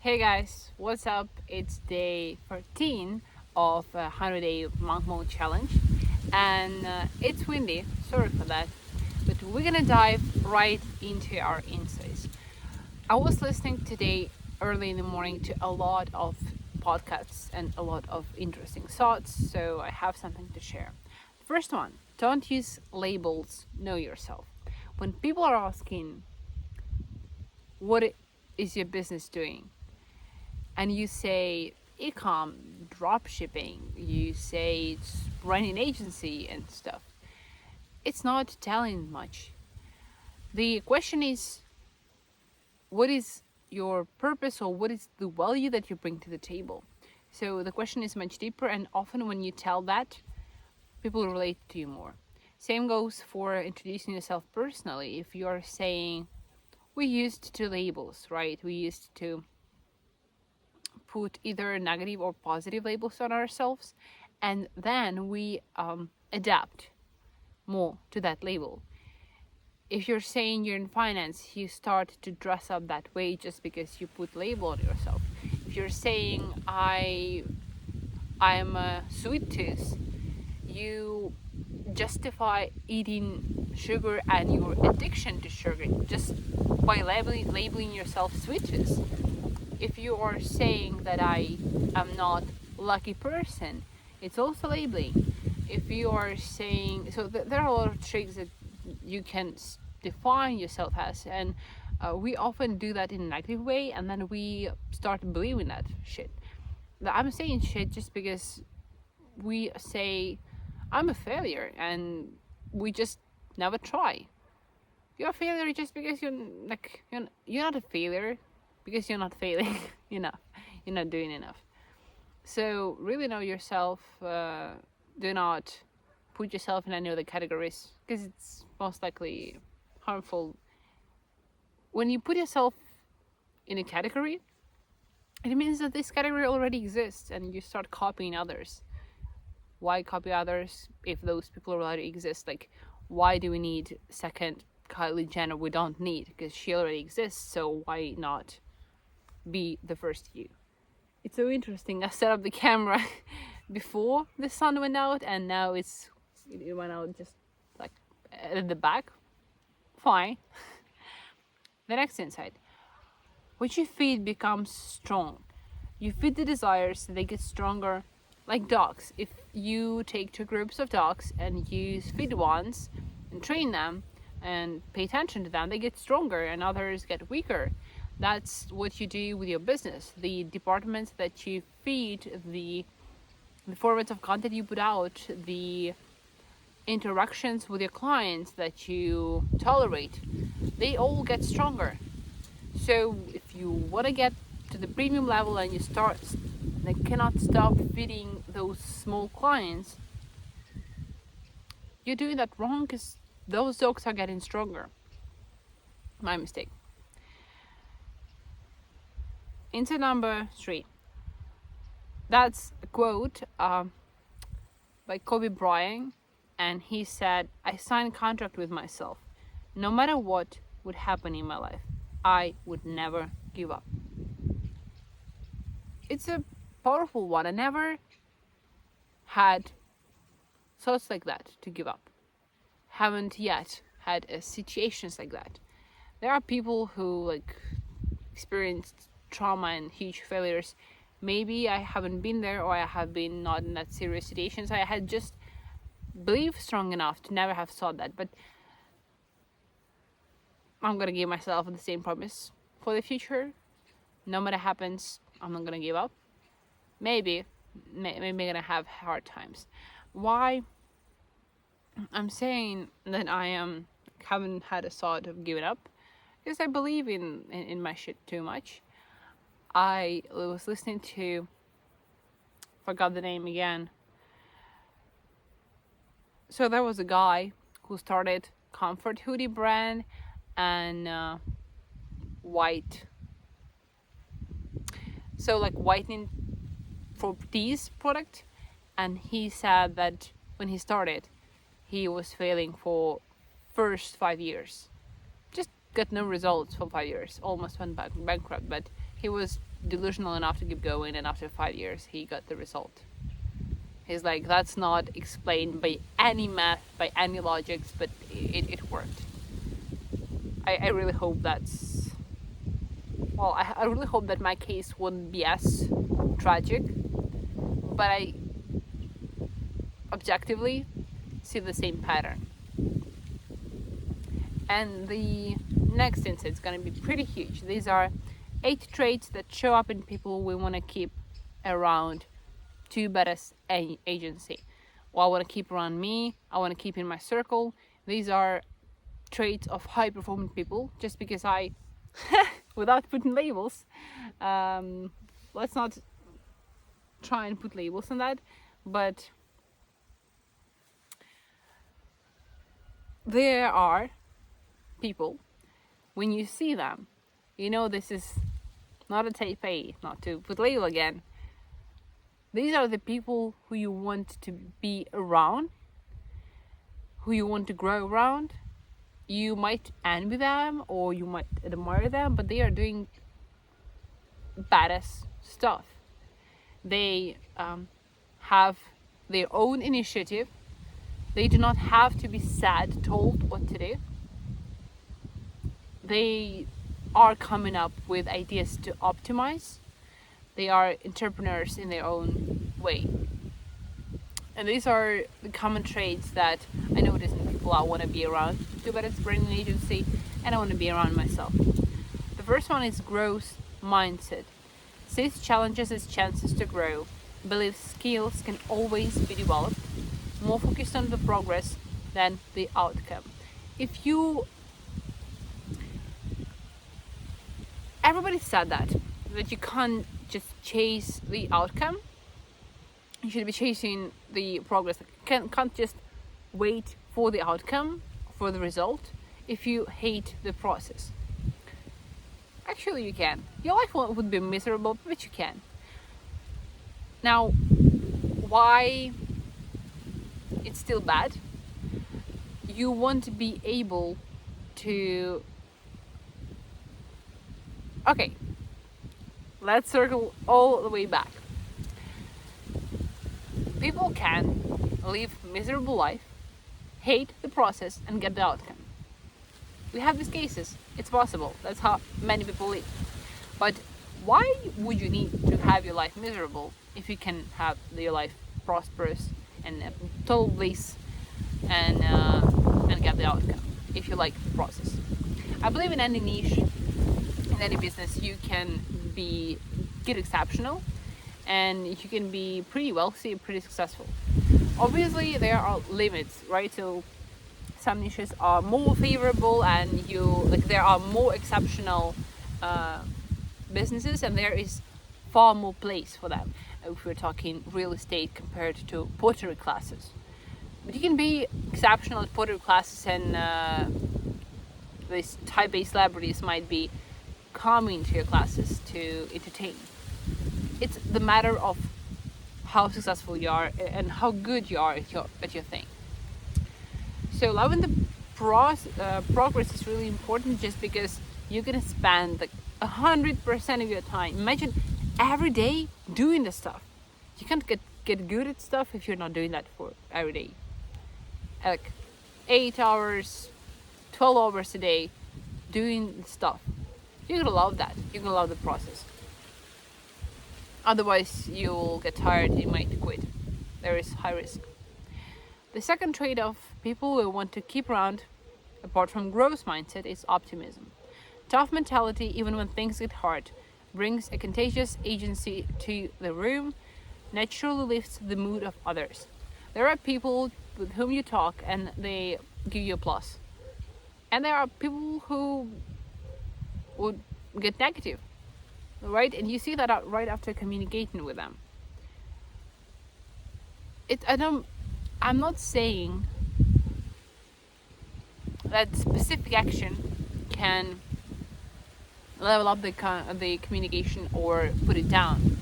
Hey guys, what's up? It's day 14 of 100-day monk mode challenge, and it's windy. Sorry for that, but we're gonna dive right into our insights. I was listening today early in the morning to a lot of podcasts and a lot of interesting thoughts, so I have something to share. First one: don't use labels. Know yourself. When people are asking, "What is your business doing?" and you say e-com, drop shipping, you say it's running an agency and stuff, it's not telling much. The question is, what is your purpose, or what is the value that you bring to the table? So the question is much deeper, and often when you tell that, people relate to you more. Same goes for introducing yourself personally. If you're saying, we used to labels, right? We used to put either negative or positive labels on ourselves, and then we adapt more to that label. If you're saying you're in finance, you start to dress up that way just because you put label on yourself. If you're saying I'm a sweet tooth, you justify eating sugar and your addiction to sugar just by labeling yourself sweet tooth. If you are saying that I am not lucky person, it's also labeling. If you are saying, so there are a lot of tricks that you can define yourself as, and we often do that in a negative way, and then we start believing that shit. I'm saying shit just because we say I'm a failure, and we just never try. You're a failure just because you're not a failure because you're not failing enough, you're not doing enough. So really know yourself. Do not put yourself in any other categories, because it's most likely harmful. When you put yourself in a category, it means that this category already exists, and you start copying others. Why copy others if those people already exist? Like, why do we need second Kylie Jenner? We don't need, because she already exists, so why not be the first you? It's so interesting. I set up the camera before the sun went out, and now it went out just like at the back. Fine. The next insight: what you feed becomes strong. You feed the desires, they get stronger. Like dogs, if you take two groups of dogs and you feed ones and train them and pay attention to them, they get stronger and others get weaker. That's what you do with your business. The departments that you feed, the formats of content you put out, the interactions with your clients that you tolerate, they all get stronger. So if you want to get to the premium level and you cannot stop feeding those small clients, you're doing that wrong, because those dogs are getting stronger. My mistake. Insight number 3. That's a quote by Kobe Bryant, and he said, I signed a contract with myself. No matter what would happen in my life, I would never give up. It's a powerful one. I never had thoughts like that to give up. Haven't yet had situations like that. There are people who experienced trauma and huge failures. Maybe I haven't been there, or I have been not in that serious situations. I had just believed strong enough to never have thought that. But I'm gonna give myself the same promise for the future. No matter what happens, I'm not gonna give up. Maybe I'm gonna have hard times. Why I'm saying that I haven't had a thought of giving up? Because I believe in my shit too much. I was listening to, forgot the name again. So there was a guy who started comfort hoodie brand and white. So like whitening for teas product, and he said that when he started, he was failing for first 5 years. Just got no results for 5 years. Almost went bankrupt, but he was delusional enough to keep going, and after 5 years he got the result. He's like, that's not explained by any math, by any logics, but it worked. I really hope that's, well, I really hope that my case wouldn't be as tragic, but I objectively see the same pattern. And the next insight is going to be pretty huge. These are 8 traits that show up in people we want to keep around TOO.BADASS agency. Well, I want to keep around me, I want to keep in my circle. These are traits of high performing people, just because I, without putting labels, let's not try and put labels on that, but there are people, when you see them, you know this is not a type A, not to put label again. These are the people who you want to be around, who you want to grow around. You might envy them or you might admire them, but they are doing badass stuff. They have their own initiative. They do not have to be sad told what to do. They are coming up with ideas to optimize. They are entrepreneurs in their own way. And these are the common traits that I notice in people I want to be around. TOO.BADASS branding agency, and I want to be around myself. The first one is growth mindset. Sees challenges as chances to grow. Believes skills can always be developed. More focused on the progress than the outcome. Everybody said that you can't just chase the outcome. You should be chasing the progress. Can't just wait for the outcome, for the result, if you hate the process. Actually, you can. Your life would be miserable, but you can. Now, why it's still bad? You want to be able to... Okay, let's circle all the way back. People can live miserable life, hate the process, and get the outcome. We have these cases. It's possible. That's how many people live. But why would you need to have your life miserable if you can have your life prosperous and total bliss and get the outcome if you like the process? I believe in any niche, in any business, you can get exceptional and you can be pretty wealthy, pretty successful. Obviously, there are limits, right? So some niches are more favorable, and there are more exceptional businesses, and there is far more place for them. If we're talking real estate compared to pottery classes, but you can be exceptional at pottery classes, and these type A celebrities might be coming to your classes to entertain. It's the matter of how successful you are and how good you are at your thing. So loving the progress is really important, just because you're gonna spend like 100% of your time. Imagine every day doing the stuff. You can't get good at stuff if you're not doing that for every day. Like 8 hours, 12 hours a day doing stuff. You're gonna love that. You're gonna love the process. Otherwise, you'll get tired, you might quit. There is high risk. The second trait of people we want to keep around, apart from growth mindset, is optimism. Tough mentality, even when things get hard, brings a contagious agency to the room, naturally lifts the mood of others. There are people with whom you talk and they give you a plus. And there are people who would get negative, right? And you see that out right after communicating with them. I'm not saying that specific action can level up the communication or put it down.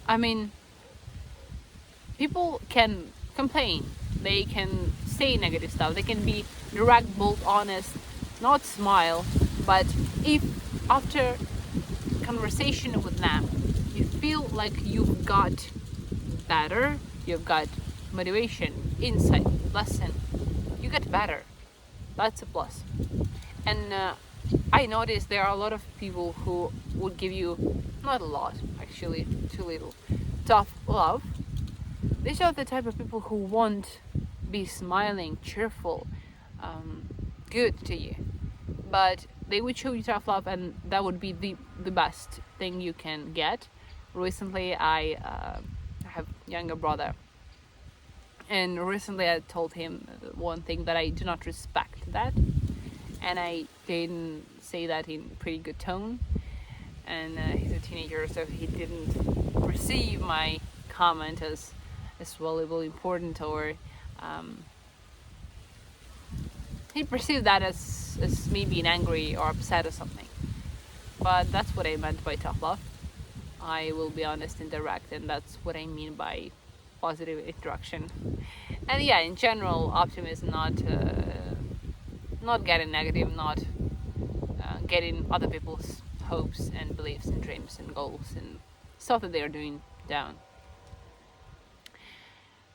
I mean, people can complain, they can say negative stuff, they can be direct, bold, honest, not smile, but if after conversation with them, you feel like you've got better, you've got motivation, insight, lesson, you get better. That's a plus. And I noticed there are a lot of people who would give you, not a lot, actually, too little, tough love. These are the type of people who won't be smiling, cheerful, good to you. But they would show you tough love, and that would be the best thing you can get. Recently, I have a younger brother, and recently I told him one thing that I do not respect that, and I didn't say that in pretty good tone. And he's a teenager, so he didn't receive my comment as valuable, important, or he perceived that as me being angry or upset or something. But that's what I meant by tough love. I will be honest and direct, and that's what I mean by positive interaction. And yeah, in general, optimism, not getting negative, not getting other people's hopes and beliefs and dreams and goals and stuff that they are doing down.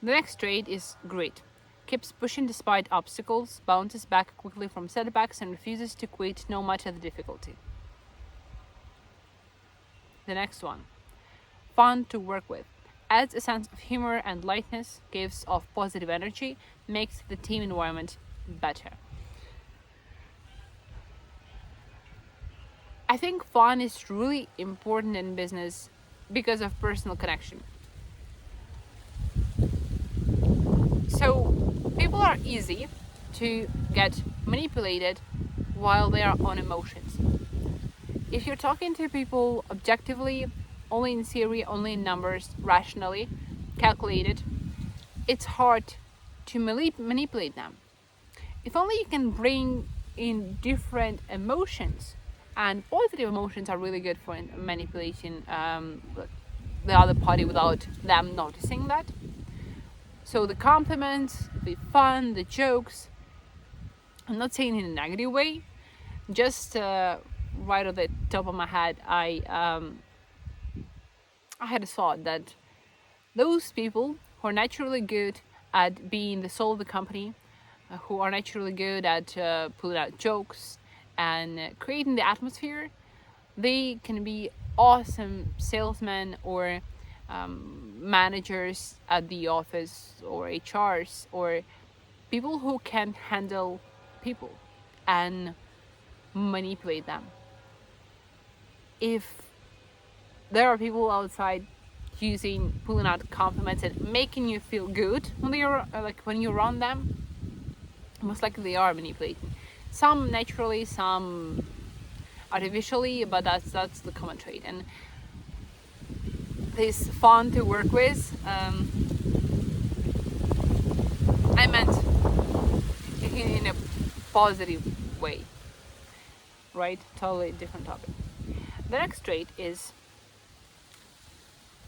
The next trait is grit. Keeps pushing despite obstacles, bounces back quickly from setbacks, and refuses to quit no matter the difficulty. The next one, fun to work with. Adds a sense of humor and lightness, gives off positive energy, makes the team environment better. I think fun is really important in business because of personal connection. So people are easy to get manipulated while they are on emotions. If you're talking to people objectively, only in theory, only in numbers, rationally, calculated, it's hard to manipulate them. If only you can bring in different emotions, and positive emotions are really good for manipulating the other party without them noticing that. So the compliments, the fun, the jokes, I'm not saying in a negative way, just right off the top of my head, I had a thought that those people who are naturally good at being the soul of the company, who are naturally good at pulling out jokes and creating the atmosphere, they can be awesome salesmen or managers at the office or HRs or people who can handle people and manipulate them. If there are people outside pulling out compliments and making you feel good when you're around them, most likely they are manipulating. Some naturally, some artificially, but that's the common trait. And this fun to work with, I meant in a positive way, right? Totally different topic. The next trait is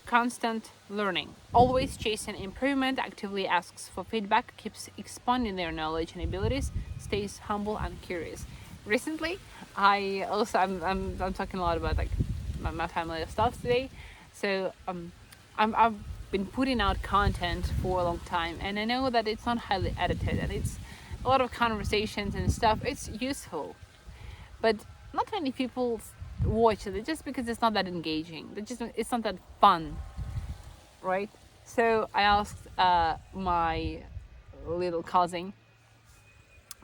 constant learning. Always chasing improvement, actively asks for feedback, keeps expanding their knowledge and abilities, stays humble and curious. Recently, I'm talking a lot about like my family stuff today. So I've been putting out content for a long time, and I know that it's not highly edited and it's a lot of conversations and stuff. It's useful, but not many people watch it just because it's not that engaging. It's not that fun, right? So I asked my little cousin,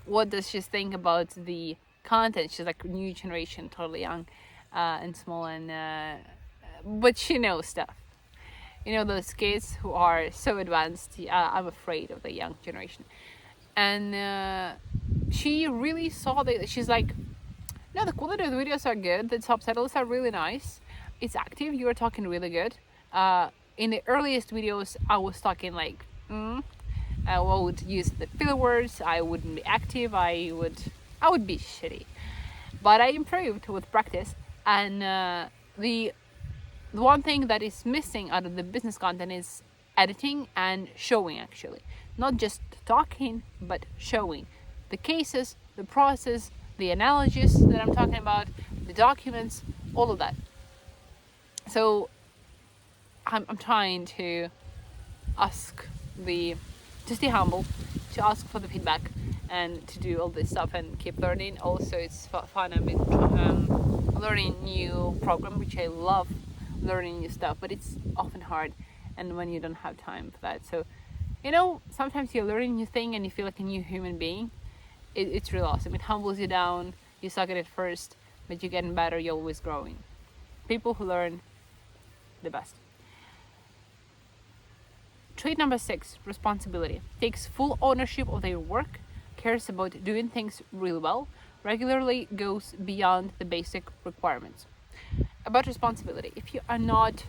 what does she think about the content? She's like new generation, totally young and small, and but she knows stuff. You know, those kids who are so advanced. I'm afraid of the young generation. And she really saw that. She's like, no, the quality of the videos are good. The subtitles are really nice. It's active. You are talking really good. In the earliest videos, I was talking like, I would use the filler words. I wouldn't be active. I would be shitty. But I improved with practice. And the one thing that is missing out of the business content is editing and showing, actually. Not just talking, but showing the cases, the process, the analogies that I'm talking about, the documents, all of that. So I'm trying to to stay humble, to ask for the feedback, and to do all this stuff and keep learning. Also, it's fun. I've been learning new program, which I love learning new stuff, but it's often hard, and when you don't have time for that. So, sometimes you're learning a new thing and you feel like a new human being. It's really awesome. It humbles you down. You suck at it first, but you're getting better. You're always growing. People who learn, the best. Trait number 6, responsibility. Takes full ownership of their work, cares about doing things really well, regularly goes beyond the basic requirements. About responsibility, if you are not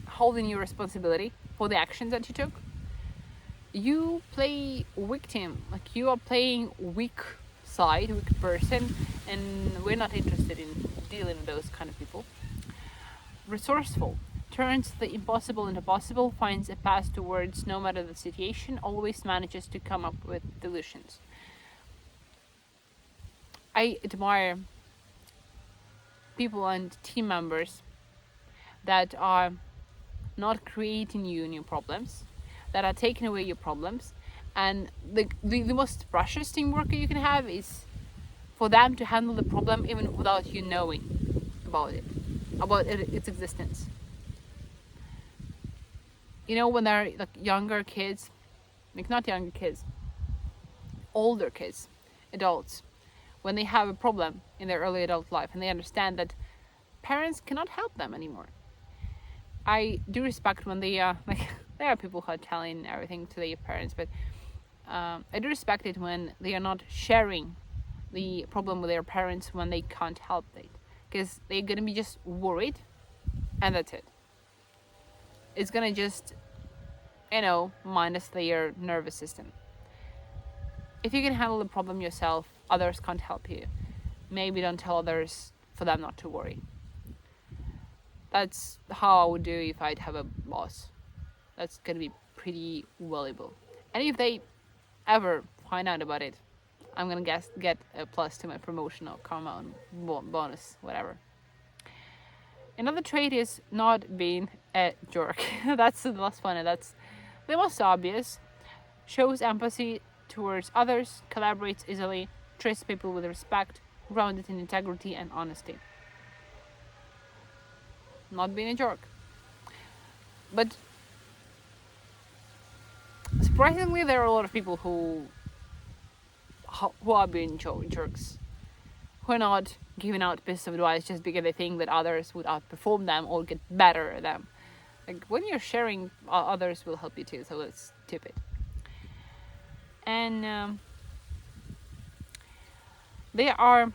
holding your responsibility for the actions that you took, you play victim, like you are playing weak side, weak person, and we're not interested in dealing with those kind of people. Resourceful, turns the impossible into possible, finds a path towards no matter the situation, always manages to come up with solutions. I admire people and team members that are not creating you new problems, that are taking away your problems. And the most precious teamwork you can have is for them to handle the problem even without you knowing about its existence. When they're like younger kids, like not younger kids, older kids, adults, when they have a problem in their early adult life and they understand that parents cannot help them anymore. I do respect when they are like, there are people who are telling everything to their parents, but I do respect it when they are not sharing the problem with their parents when they can't help it, because they're gonna be just worried, and that's it. It's gonna just, minus their nervous system. If you can handle the problem yourself, others can't help you. Maybe don't tell others for them not to worry. That's how I would do if I'd have a boss. That's gonna be pretty valuable. And if they ever find out about it, I'm gonna get a plus to my promotion or karma bonus, whatever. Another trait is not being a jerk. That's the most funny. That's the most obvious. Shows empathy towards others, collaborates easily, treats people with respect, grounded in integrity and honesty. Not being a jerk. But surprisingly, there are a lot of people who are being jerks, who are not giving out pieces of advice just because they think that others would outperform them or get better at them. Like, when you're sharing, others will help you too, so let's tip it. And there are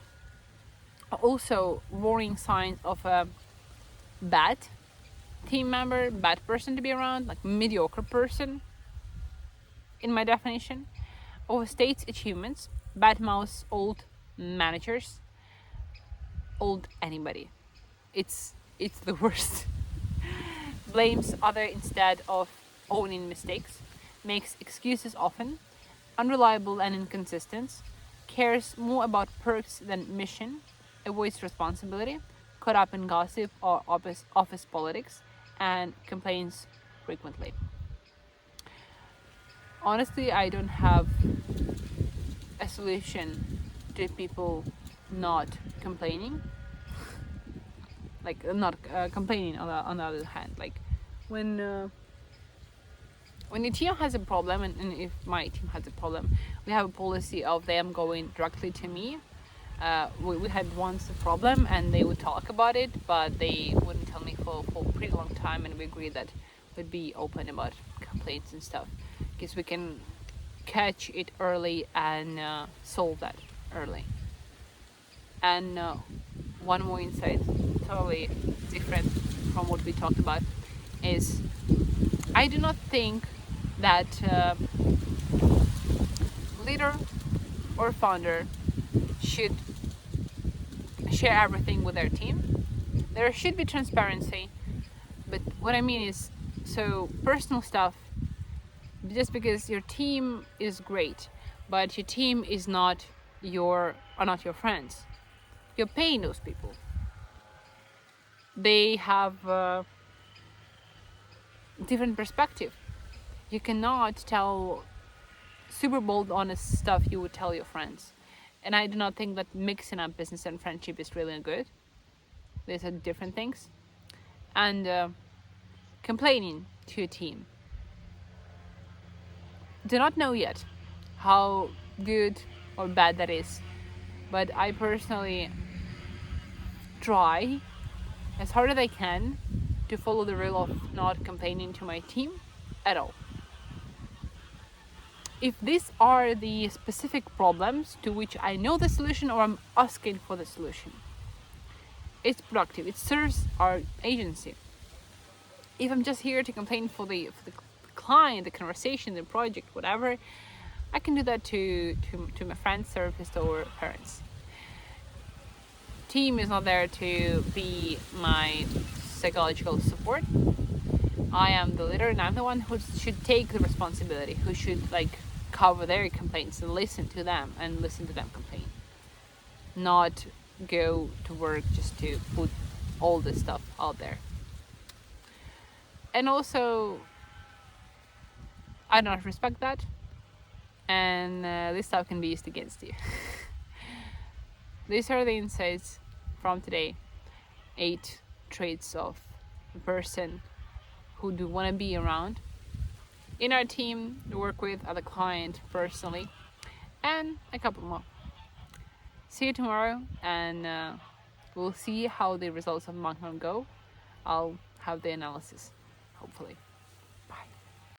also warning signs of a bad team member, bad person to be around, like mediocre person, in my definition. Overstates achievements, badmouths old managers, old anybody. It's the worst. Blames other instead of owning mistakes, makes excuses often, unreliable and inconsistent, cares more about perks than mission, avoids responsibility, caught up in gossip or office politics, and complains frequently. Honestly, I don't have a solution to people not complaining. Like, not complaining on the other hand. Like, when your team has a problem, and if my team has a problem, we have a policy of them going directly to me. We had once a problem and they would talk about it, but they wouldn't tell me for a pretty long time, and we agreed that we'd be open about complaints and stuff, because we can catch it early and solve that early. And one more insight, totally different from what we talked about, is I do not think that leader or founder should share everything with their team. There should be transparency, but what I mean is, so personal stuff, just because your team is great, but your team is not your friends, you're paying those people. They have a different perspective. You cannot tell super bold, honest stuff you would tell your friends. And I do not think that mixing up business and friendship is really good. These are different things. And complaining to your team. Do not know yet how good or bad that is, but I personally try as hard as I can to follow the rule of not complaining to my team at all. If these are the specific problems to which I know the solution or I'm asking for the solution, it's productive. It serves our agency. If I'm just here to complain for the client, the conversation, the project, whatever, I can do that to my friends, therapist, or parents. Team is not there to be my psychological support. I am the leader, and I'm the one who should take the responsibility, who should cover their complaints and listen to them complain, not go to work just to put all this stuff out there. And also, I don't respect that, and this stuff can be used against you. These are the insights from today. 8 traits of a person who do want to be around in our team, to work with, other client, personally, and a couple more. See you tomorrow, and we'll see how the results of month one go. I'll have the analysis, hopefully.